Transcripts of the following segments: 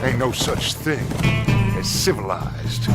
Ain't no such thing as civilized.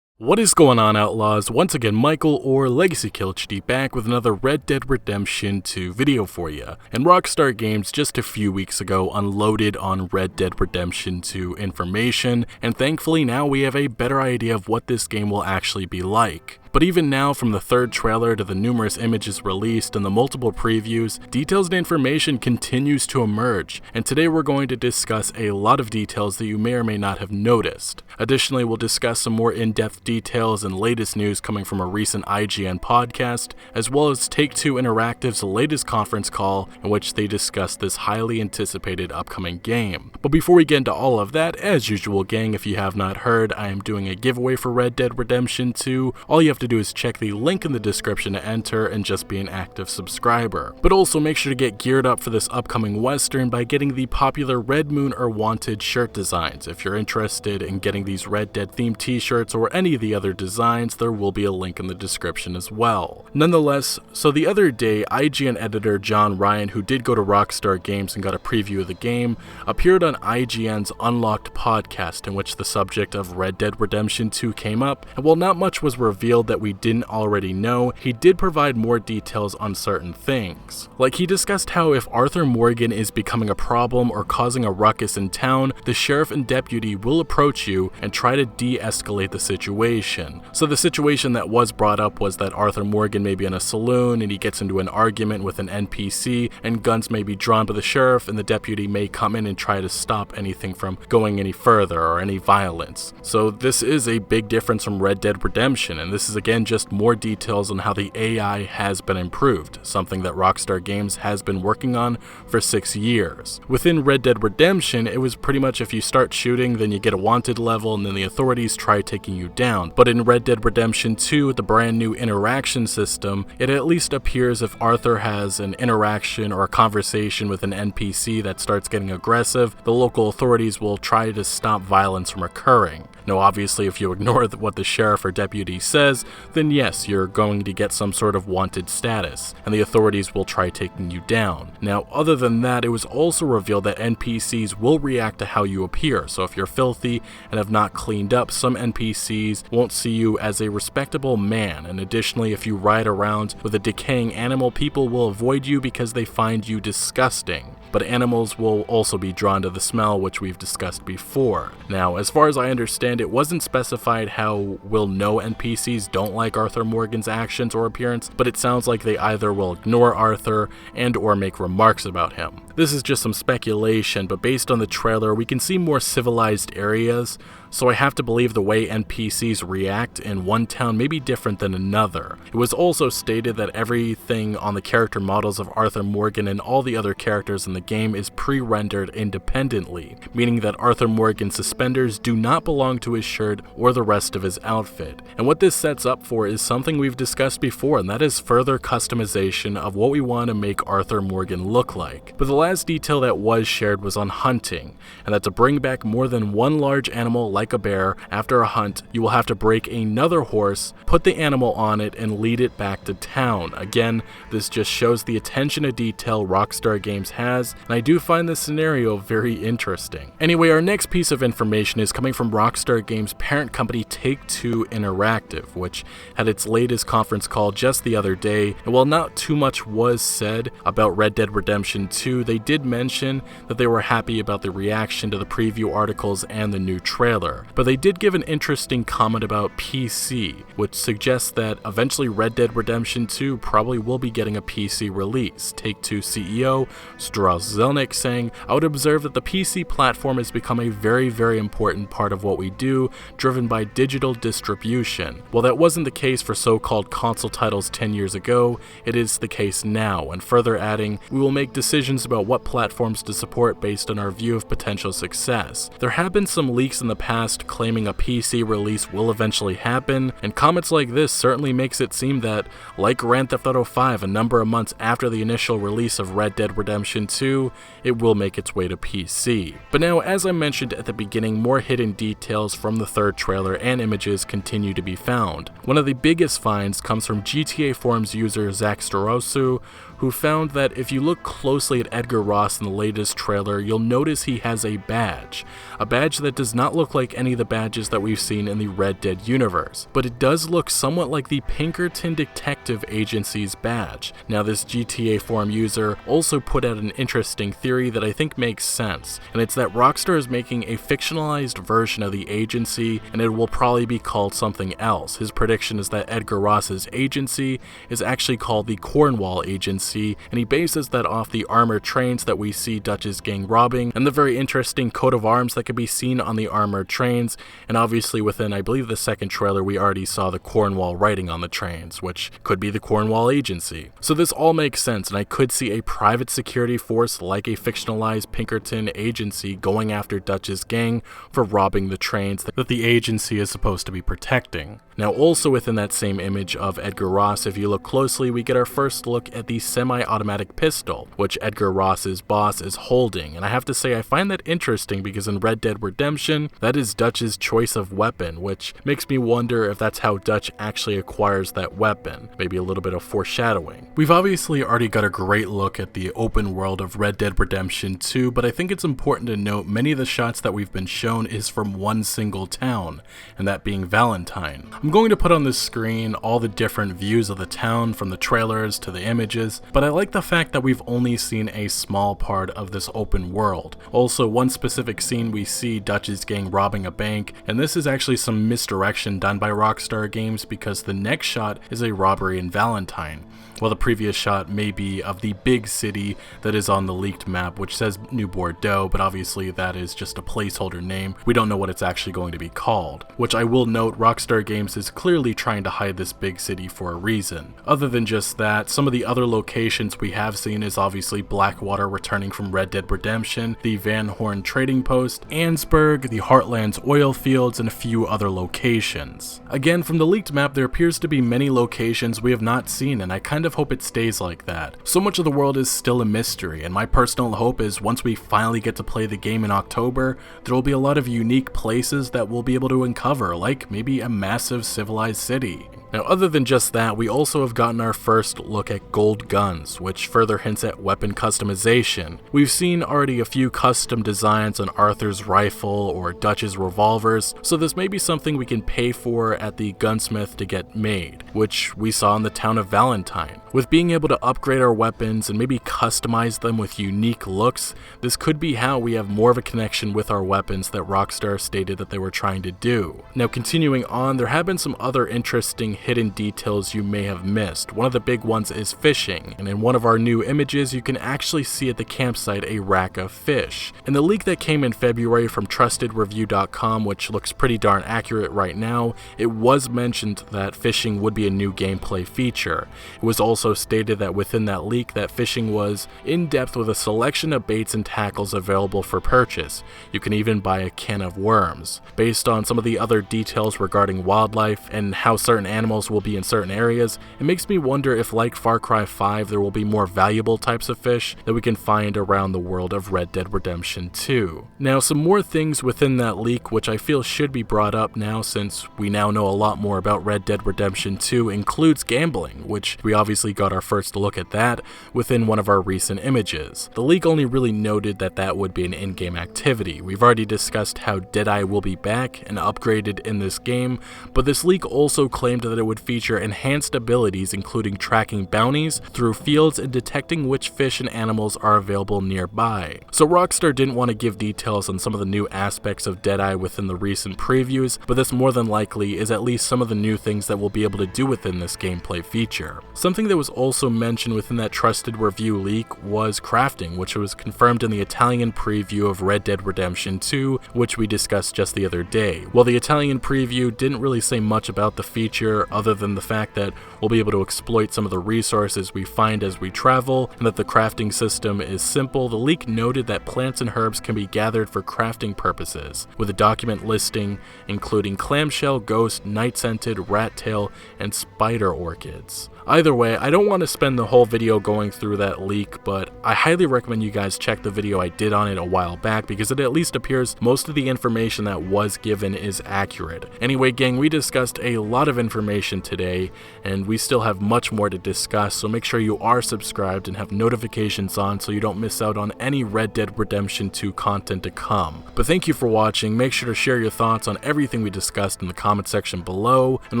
What is going on, Outlaws? Once again, Michael or Legacy Kill HD back with another Red Dead Redemption 2 video for you. And Rockstar Games just a few weeks ago unloaded on Red Dead Redemption 2 information, and thankfully now we have a better idea of what this game will actually be like. But even now, from the third trailer to the numerous images released and the multiple previews, details and information continues to emerge, and today we're going to discuss a lot of details that you may or may not have noticed. Additionally, we'll discuss some more in-depth details and latest news coming from a recent IGN podcast, as well as Take-Two Interactive's latest conference call in which they discussed this highly anticipated upcoming game. But before we get into all of that, as usual gang, if you have not heard, I am doing a giveaway for Red Dead Redemption 2. All you have to do is check the link in the description to enter and just be an active subscriber. But also make sure to get geared up for this upcoming Western by getting the popular Red Moon or Wanted shirt designs. If you're interested in getting these Red Dead themed t-shirts or any of the other designs, there will be a link in the description as well. Nonetheless, so the other day, IGN editor John Ryan, who did go to Rockstar Games and got a preview of the game, appeared on IGN's Unlocked podcast, in which the subject of Red Dead Redemption 2 came up, and while not much was revealed that we didn't already know, he did provide more details on certain things. Like, he discussed how if Arthur Morgan is becoming a problem or causing a ruckus in town, the sheriff and deputy will approach you and try to de-escalate the situation. So the situation that was brought up was that Arthur Morgan may be in a saloon and he gets into an argument with an NPC, and guns may be drawn by the sheriff, and the deputy may come in and try to stop anything from going any further or any violence. So this is a big difference from Red Dead Redemption, and this is again just more details on how the AI has been improved, something that Rockstar Games has been working on for 6 years. Within Red Dead Redemption, it was pretty much if you start shooting, then you get a wanted level, and then the authorities try taking you down. But in Red Dead Redemption 2, with the brand new interaction system, it at least appears if Arthur has an interaction or a conversation with an NPC that starts getting aggressive, the local authorities will try to stop violence from occurring. Now obviously if you ignore what the sheriff or deputy says, then yes, you're going to get some sort of wanted status, and the authorities will try taking you down. Now other than that, it was also revealed that NPCs will react to how you appear, so if you're filthy and have not cleaned up, some NPCs won't see you as a respectable man, and additionally if you ride around with a decaying animal, people will avoid you because they find you disgusting. But animals will also be drawn to the smell, which we've discussed before. Now, as far as I understand, it wasn't specified how we'll know NPCs don't like Arthur Morgan's actions or appearance, but it sounds like they either will ignore Arthur and or make remarks about him. This is just some speculation, but based on the trailer, we can see more civilized areas, so I have to believe the way NPCs react in one town may be different than another. It was also stated that everything on the character models of Arthur Morgan and all the other characters in the game is pre-rendered independently, meaning that Arthur Morgan's suspenders do not belong to his shirt or the rest of his outfit. And what this sets up for is something we've discussed before, and that is further customization of what we want to make Arthur Morgan look like. But the last detail that was shared was on hunting, and that to bring back more than one large animal like a bear after a hunt, you will have to break another horse, put the animal on it, and lead it back to town. Again, this just shows the attention to detail Rockstar Games has, and I do find this scenario very interesting. Anyway, our next piece of information is coming from Rockstar Games' parent company Take-Two Interactive, which had its latest conference call just the other day, and while not too much was said about Red Dead Redemption 2, they did mention that they were happy about the reaction to the preview articles and the new trailer. But they did give an interesting comment about PC, which suggests that eventually Red Dead Redemption 2 probably will be getting a PC release. Take-Two CEO Strauss Zelnick saying, "I would observe that the PC platform has become a very, very important part of what we do, driven by digital distribution. While that wasn't the case for so-called console titles 10 years ago, it is the case now," and further adding, "We will make decisions about what platforms to support based on our view of potential success. There have been some leaks in the past claiming a PC release will eventually happen, and comments like this certainly makes it seem that, like Grand Theft Auto 5 a number of months after the initial release of Red Dead Redemption 2, it will make its way to PC. But now, as I mentioned at the beginning, more hidden details from the third trailer and images continue to be found. One of the biggest finds comes from GTA Forums user Zach Starosu, who who found that if you look closely at Edgar Ross in the latest trailer, you'll notice he has a badge that does not look like any of the badges that we've seen in the Red Dead universe, but it does look somewhat like the Pinkerton Detective Agency's badge. Now, this GTA forum user also put out an interesting theory that I think makes sense, and it's that Rockstar is making a fictionalized version of the agency, and it will probably be called something else. His prediction is that Edgar Ross's agency is actually called the Cornwall Agency, and he bases that off the armored trains that we see Dutch's gang robbing, and the very interesting coat of arms that can be seen on the armored trains, and obviously within, I believe, the second trailer we already saw the Cornwall writing on the trains, which could be the Cornwall Agency. So this all makes sense, and I could see a private security force like a fictionalized Pinkerton Agency going after Dutch's gang for robbing the trains that the agency is supposed to be protecting. Now, also within that same image of Edgar Ross, if you look closely, we get our first look at the semi-automatic pistol, which Edgar Ross's boss is holding, and I have to say I find that interesting because in Red Dead Redemption, that is Dutch's choice of weapon, which makes me wonder if that's how Dutch actually acquires that weapon, maybe a little bit of foreshadowing. We've obviously already got a great look at the open world of Red Dead Redemption 2, but I think it's important to note many of the shots that we've been shown is from one single town, and that being Valentine. I'm going to put on the screen all the different views of the town from the trailers to the images, but I like the fact that we've only seen a small part of this open world. Also, one specific scene we see Dutch's gang robbing a bank, and this is actually some misdirection done by Rockstar Games because the next shot is a robbery in Valentine, while the previous shot may be of the big city that is on the leaked map, which says New Bordeaux, but obviously that is just a placeholder name. We don't know what it's actually going to be called, which I will note Rockstar Games is clearly trying to hide this big city for a reason. Other than just that, some of the other locations we have seen is obviously Blackwater returning from Red Dead Redemption, the Van Horn Trading Post, Ansburg, the Heartlands oil fields, and a few other locations. Again, from the leaked map, there appears to be many locations we have not seen, and I kind of hope it stays like that. So much of the world is still a mystery, and my personal hope is once we finally get to play the game in October, there will be a lot of unique places that we'll be able to uncover, like maybe a massive civilized city. Now, other than just that, we also have gotten our first look at gold guns, which further hints at weapon customization. We've seen already a few custom designs on Arthur's rifle or Dutch's revolvers, so this may be something we can pay for at the gunsmith to get made, which we saw in the town of Valentine. With being able to upgrade our weapons and maybe customize them with unique looks, this could be how we have more of a connection with our weapons that Rockstar stated that they were trying to do. Now, continuing on, there have been some other interesting hidden details you may have missed. One of the big ones is fishing, and in one of our new images you can actually see at the campsite a rack of fish. In the leak that came in February from trustedreview.com, which looks pretty darn accurate right now, it was mentioned that fishing would be a new gameplay feature. It was also stated that within that leak that fishing was in depth with a selection of baits and tackles available for purchase. You can even buy a can of worms. Based on some of the other details regarding wildlife and how certain animals will be in certain areas, it makes me wonder if, like Far Cry 5, there will be more valuable types of fish that we can find around the world of Red Dead Redemption 2. Now, some more things within that leak which I feel should be brought up now since we now know a lot more about Red Dead Redemption 2 includes gambling, which we obviously got our first look at that within one of our recent images. The leak only really noted that that would be an in-game activity. We've already discussed how Deadeye will be back and upgraded in this game, but this leak also claimed that it would feature enhanced abilities including tracking bounties through fields and detecting which fish and animals are available nearby. So Rockstar didn't want to give details on some of the new aspects of Deadeye within the recent previews, but this more than likely is at least some of the new things that we'll be able to do within this gameplay feature. Something that was also mentioned within that trusted review leak was crafting, which was confirmed in the Italian preview of Red Dead Redemption 2, which we discussed just the other day. While the Italian preview didn't really say much about the feature other than the fact that we'll be able to exploit some of the resources we find as we travel, and that the crafting system is simple, the leak noted that plants and herbs can be gathered for crafting purposes, with a document listing including clamshell, ghost, night-scented, rat tail, and spider orchids. Either way, I don't want to spend the whole video going through that leak, but I highly recommend you guys check the video I did on it a while back because it at least appears most of the information that was given is accurate. Anyway, gang, we discussed a lot of information today, and we still have much more to discuss, so make sure you are subscribed and have notifications on so you don't miss out on any Red Dead Redemption 2 content to come. But thank you for watching. Make sure to share your thoughts on everything we discussed in the comment section below, and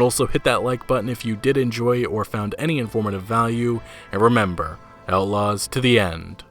also hit that like button if you did enjoy or found any informative value, and remember, Outlaws to the end.